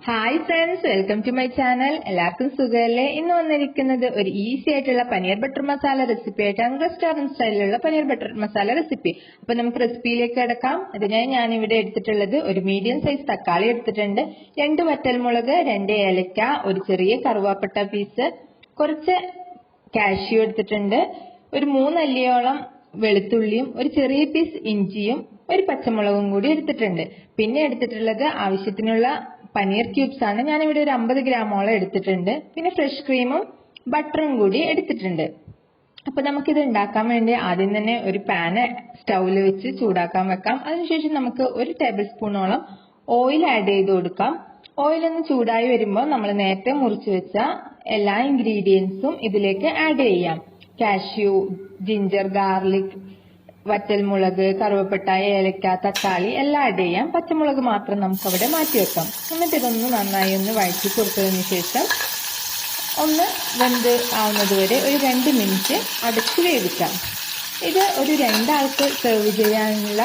Hi friends, welcome to my channel. എല്ലാവർക്കും സുഖമല്ലേ? ഇന്ന് വന്നിരിക്കുന്നത് ഒരു ഈസി ആയിട്ടുള്ള പനീർ ബട്ടർ മസാല റെസിപ്പി ആയിട്ടാണ്. റെസ്റ്റോറന്റ് സ്റ്റൈലിലുള്ള പനീർ ബട്ടർ മസാല റെസിപ്പി. അപ്പൊ നമുക്ക് റെസിപ്പിയിലേക്ക് കിടക്കാം. അതിനായി ഞാൻ ഇവിടെ എടുത്തിട്ടുള്ളത് ഒരു മീഡിയം സൈസ് തക്കാളി എടുത്തിട്ടുണ്ട്, 2 വറ്റൽമുളക്, 2 ഏലക്ക, ഒരു ചെറിയ കറുവാപ്പട്ട പീസ്, കുറച്ച് കാഷ്യൂ എടുത്തിട്ടുണ്ട്, ഒരു 3 അല്ലിയോളം വെളുത്തുള്ളിയും, ഒരു ചെറിയ പീസ് ഇഞ്ചിയും, ഒരു പച്ചമുളകും കൂടി എടുത്തിട്ടുണ്ട്. പിന്നെ എടുത്തിട്ടുള്ളത് ആവശ്യത്തിനുള്ള പനീർ ക്യൂബ്സ് ആണ്. ഞാനിവിടെ ഒരു 50 ഗ്രാമോളം എടുത്തിട്ടുണ്ട്. പിന്നെ ഫ്രഷ് ക്രീമും ബട്ടറും കൂടി എടുത്തിട്ടുണ്ട്. അപ്പൊ നമുക്കിത് ഉണ്ടാക്കാൻ വേണ്ടി ആദ്യം തന്നെ ഒരു പാന് സ്റ്റൗവിൽ വെച്ച് ചൂടാക്കാൻ വെക്കാം. അതിനുശേഷം നമുക്ക് 1 ടേബിൾ സ്പൂണോളം ഓയിൽ ആഡ് ചെയ്ത് കൊടുക്കാം. ഓയിൽ ഒന്ന് ചൂടായി വരുമ്പോൾ നമ്മൾ നേരത്തെ മുറിച്ച് വെച്ച എല്ലാ ഇൻഗ്രീഡിയൻസും ഇതിലേക്ക് ആഡ് ചെയ്യാം. കാഷ്യൂ, ജിഞ്ചർ, ഗാർലിക്, വറ്റൽമുളക്, കറുവപ്പട്ട, ഏലക്ക, തക്കാളി എല്ലാം ആഡ് ചെയ്യാം. പച്ചമുളക് മാത്രം നമുക്ക് അവിടെ മാറ്റി വെക്കാം. എന്നിട്ട് ഇതൊന്ന് നന്നായി ഒന്ന് വഴറ്റി കൊടുത്തതിന് ശേഷം ഒന്ന് വെന്ത് ആവുന്നത് വരെ ഒരു 2 മിനിറ്റ് അടച്ച് വേവിക്കാം. ഇത് ഒരു 2 ആൾക്ക് സെർവ് ചെയ്യാനുള്ള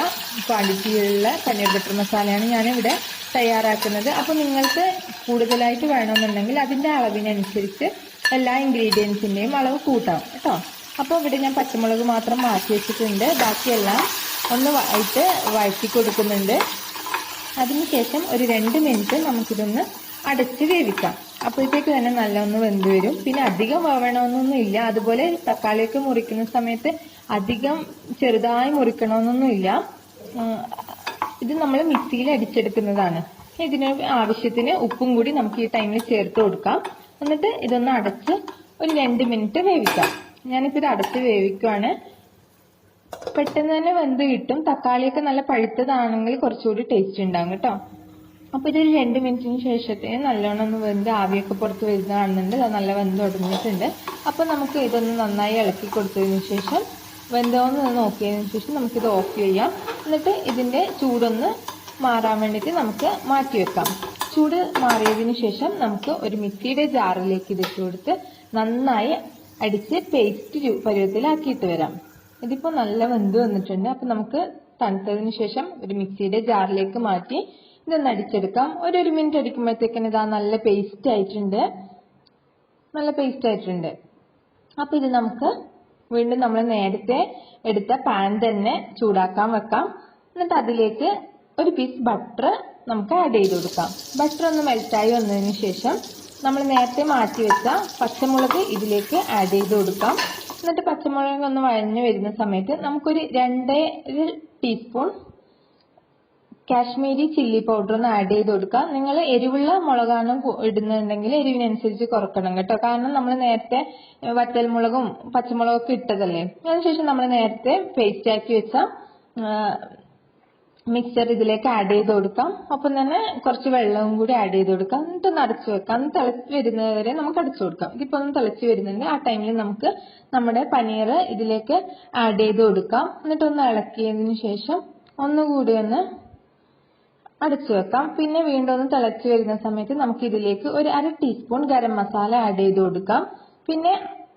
ക്വാണ്ടിറ്റിയുള്ള പനീർ ബട്ടർ മസാലയാണ് ഞാനിവിടെ തയ്യാറാക്കുന്നത്. അപ്പോൾ നിങ്ങൾക്ക് കൂടുതലായിട്ട് വേണമെന്നുണ്ടെങ്കിൽ അതിൻ്റെ അളവിനനുസരിച്ച് എല്ലാ ഇൻഗ്രീഡിയൻസിൻ്റെയും അളവ് കൂട്ടാം കേട്ടോ. അപ്പോൾ ഇവിടെ ഞാൻ പച്ചമുളക് മാത്രം മാറ്റി വെച്ചിട്ടുണ്ട്. ബാക്കിയെല്ലാം ഒന്ന് വഴറ്റി കൊടുക്കുന്നുണ്ട്. അതിനുശേഷം ഒരു 2 മിനിറ്റ് നമുക്കിതൊന്ന് അടച്ച് വേവിക്കാം. അപ്പോഴത്തേക്ക് തന്നെ നല്ലൊന്ന് വെന്ത് വരും. പിന്നെ അധികം വേവണമെന്നൊന്നും ഇല്ല. അതുപോലെ തക്കാളിയൊക്കെ മുറിക്കുന്ന സമയത്ത് അധികം ചെറുതായി മുറിക്കണമെന്നൊന്നും ഇല്ല. ഇത് നമ്മൾ മിക്സിയിൽ അടിച്ചെടുക്കുന്നതാണ്. ഇതിന് ആവശ്യത്തിന് ഉപ്പും കൂടി നമുക്ക് ഈ ടൈമിൽ ചേർത്ത് കൊടുക്കാം. എന്നിട്ട് ഇതൊന്ന് അടച്ച് ഒരു 2 മിനിറ്റ് വേവിക്കാം. ഞാനിപ്പോൾ ഇത് അടച്ച് വേവിക്കുവാണ്. പെട്ടെന്ന് തന്നെ വെന്ത് കിട്ടും. തക്കാളിയൊക്കെ നല്ല പഴുത്തതാണെങ്കിൽ കുറച്ചുകൂടി ടേസ്റ്റ് ഉണ്ടാകും കേട്ടോ. അപ്പോൾ ഇതൊരു 2 മിനിറ്റിന് ശേഷത്തിന് നല്ലോണം ഒന്ന് വെന്ത് ആവിയൊക്കെ പുറത്ത് വരുന്ന കാണുന്നുണ്ട്. അത് നല്ല വെന്ത് ഒടുങ്ങിയിട്ടുണ്ട്. അപ്പോൾ നമുക്ക് ഇതൊന്ന് നന്നായി ഇളക്കി കൊടുത്തതിന് ശേഷം വെന്തോന്ന് നോക്കിയതിന് ശേഷം നമുക്കിത് ഓഫ് ചെയ്യാം. എന്നിട്ട് ഇതിൻ്റെ ചൂടൊന്ന് മാറാൻ വേണ്ടിയിട്ട് നമുക്ക് മാറ്റി വെക്കാം. ചൂട് മാറിയതിന് ശേഷം നമുക്ക് ഒരു മിക്സിയുടെ ജാറിലേക്ക് ഇതിട്ട് കൊടുത്ത് നന്നായി അടിച്ച് പേസ്റ്റ് പരുവത്തിലാക്കിയിട്ട് വരാം. ഇതിപ്പോൾ നല്ല വെന്ത് വന്നിട്ടുണ്ട്. അപ്പം നമുക്ക് തണുത്തതിന് ശേഷം ഒരു മിക്സിയുടെ ജാറിലേക്ക് മാറ്റി ഇതൊന്ന് അടിച്ചെടുക്കാം. ഒരു മിനിറ്റ് അടിക്കുമ്പോഴത്തേക്കിന് ഇതാ നല്ല പേസ്റ്റ് ആയിട്ടുണ്ട്. അപ്പം ഇത് നമുക്ക് വീണ്ടും നമ്മൾ നേരത്തെ എടുത്ത പാൻ തന്നെ ചൂടാക്കാൻ വെക്കാം. എന്നിട്ട് അതിലേക്ക് ഒരു പീസ് ബട്ടർ നമുക്ക് ആഡ് ചെയ്ത് കൊടുക്കാം. ബട്ടർ ഒന്ന് മെൽറ്റായി വന്നതിന് ശേഷം നമ്മൾ നേരത്തെ മാറ്റി വെച്ച പച്ചമുളക് ഇതിലേക്ക് ആഡ് ചെയ്ത് കൊടുക്കാം. എന്നിട്ട് പച്ചമുളക് ഒന്ന് വഴഞ്ഞു വരുന്ന സമയത്ത് നമുക്കൊരു 2 ടീസ്പൂൺ കാശ്മീരി ചില്ലി പൗഡർ ഒന്ന് ആഡ് ചെയ്ത് കൊടുക്കാം. നിങ്ങൾ എരിവുള്ള മുളകാണ് ഇടുന്നുണ്ടെങ്കിൽ എരിവിനനുസരിച്ച് കുറക്കണം കേട്ടോ. കാരണം നമ്മൾ നേരത്തെ വറ്റൽമുളകും പച്ചമുളകൊക്കെ ഇട്ടതല്ലേ. അതിനുശേഷം നമ്മൾ നേരത്തെ പേസ്റ്റ് ആക്കി വെച്ച മിക്സർ ഇതിലേക്ക് ആഡ് ചെയ്ത് കൊടുക്കാം. ഒപ്പം തന്നെ കുറച്ച് വെള്ളവും കൂടി ആഡ് ചെയ്ത് കൊടുക്കാം. എന്നിട്ട് ഒന്ന് അടച്ചു വെക്കാം. ഒന്ന് തിളച്ച് വരുന്നവരെ നമുക്ക് അടച്ചു കൊടുക്കാം. ഇതിപ്പോൾ ഒന്ന് തിളച്ച് വരുന്നുണ്ട്. ആ ടൈമിൽ നമുക്ക് നമ്മുടെ പനീർ ഇതിലേക്ക് ആഡ് ചെയ്ത് കൊടുക്കാം. എന്നിട്ട് ഒന്ന് ഇളക്കിയതിന് ശേഷം ഒന്നുകൂടി ഒന്ന് അടച്ചു വെക്കാം. പിന്നെ വീണ്ടും ഒന്ന് തിളച്ച് വരുന്ന സമയത്ത് നമുക്ക് ഇതിലേക്ക് ഒരു 1/2 ടീസ്പൂൺ ഗരം മസാല ആഡ് ചെയ്ത് കൊടുക്കാം. പിന്നെ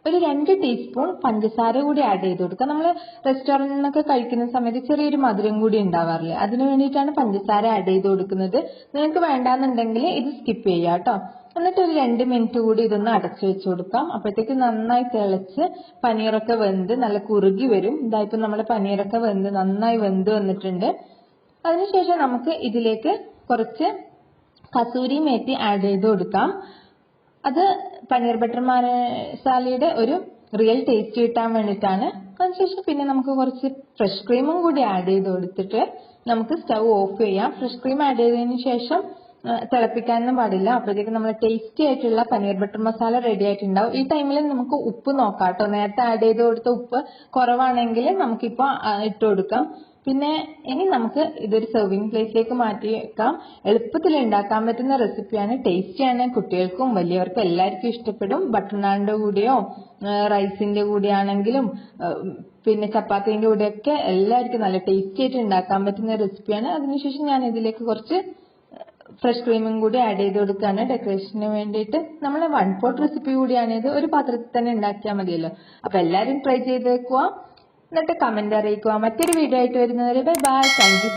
ഒരു 2 ടീസ്പൂൺ പഞ്ചസാര കൂടി ആഡ് ചെയ്ത് കൊടുക്കാം. നമ്മൾ റെസ്റ്റോറൻറ്റിനൊക്കെ കഴിക്കുന്ന സമയത്ത് ചെറിയൊരു മധുരം കൂടി ഉണ്ടാവാറില്ലേ, അതിന് വേണ്ടിയിട്ടാണ് പഞ്ചസാര ആഡ് ചെയ്ത് കൊടുക്കുന്നത്. നിങ്ങൾക്ക് വേണ്ടാന്നുണ്ടെങ്കിൽ ഇത് സ്കിപ്പ് ചെയ്യാം കേട്ടോ. എന്നിട്ട് ഒരു 2 മിനിറ്റ് കൂടി ഇതൊന്ന് അടച്ചു വെച്ച് കൊടുക്കാം. അപ്പോഴത്തേക്ക് നന്നായി തിളച്ച് പനീറൊക്കെ വെന്ത് നല്ല കുറുകി വരും. ഇതായിപ്പോൾ നമ്മുടെ പനീറൊക്കെ വെന്ത് നന്നായി വെന്ത് വന്നിട്ടുണ്ട്. അതിനുശേഷം നമുക്ക് ഇതിലേക്ക് കുറച്ച് കസൂരി മേത്തി ആഡ് ചെയ്ത് കൊടുക്കാം. അത് പനീർ ബട്ടർ മസാലയുടെ ഒരു റിയൽ ടേസ്റ്റ് കിട്ടാൻ വേണ്ടിയിട്ടാണ്. അതിനുശേഷം പിന്നെ നമുക്ക് കുറച്ച് ഫ്രഷ് ക്രീമും കൂടി ആഡ് ചെയ്ത് കൊടുത്തിട്ട് നമുക്ക് സ്റ്റൗ ഓഫ് ചെയ്യാം. ഫ്രഷ് ക്രീം ആഡ് ചെയ്തതിന് ശേഷം തിളപ്പിക്കാനൊന്നും പാടില്ല. അപ്പോഴത്തേക്ക് നമ്മൾ ടേസ്റ്റി ആയിട്ടുള്ള പനീർ ബട്ടർ മസാല റെഡി ആയിട്ടുണ്ടാവും. ഈ ടൈമിൽ നമുക്ക് ഉപ്പ് നോക്കാം കേട്ടോ. നേരത്തെ ആഡ് ചെയ്ത് കൊടുത്ത ഉപ്പ് കുറവാണെങ്കിൽ നമുക്കിപ്പോൾ ഇട്ട് കൊടുക്കാം. പിന്നെ ഇനി നമുക്ക് ഇതൊരു സെർവിങ് പ്ലേറ്റിലേക്ക് മാറ്റി വെക്കാം. എളുപ്പത്തിൽ ഉണ്ടാക്കാൻ പറ്റുന്ന റെസിപ്പിയാണ്, ടേസ്റ്റിയാണ്. കുട്ടികൾക്കും വലിയവർക്കും എല്ലാവർക്കും ഇഷ്ടപ്പെടും. ബട്ടർ നാനിന്റെ കൂടെയോ റൈസിന്റെ കൂടെ ആണെങ്കിലും പിന്നെ ചപ്പാത്തിന്റെ കൂടെയൊക്കെ എല്ലാവർക്കും നല്ല ടേസ്റ്റി ആയിട്ട് ഉണ്ടാക്കാൻ പറ്റുന്ന റെസിപ്പിയാണ്. അതിനുശേഷം ഞാൻ ഇതിലേക്ക് കുറച്ച് ഫ്രഷ് ക്രീമും കൂടി ആഡ് ചെയ്ത് കൊടുക്കുകയാണ് ഡെക്കറേഷന് വേണ്ടിയിട്ട്. നമ്മൾ 1 പോട്ട് റെസിപ്പി കൂടിയാണ് ഇത്. ഒരു പാത്രത്തിൽ തന്നെ ഉണ്ടാക്കിയാൽ മതിയല്ലോ. അപ്പൊ എല്ലാവരും ട്രൈ ചെയ്ത് വെക്കുക. എന്നിട്ട് കമന്റ് അറിയിക്കുക. മറ്റൊരു വീഡിയോ ആയിട്ട് വരുന്നവരെ ബൈ ബൈ. Thank you.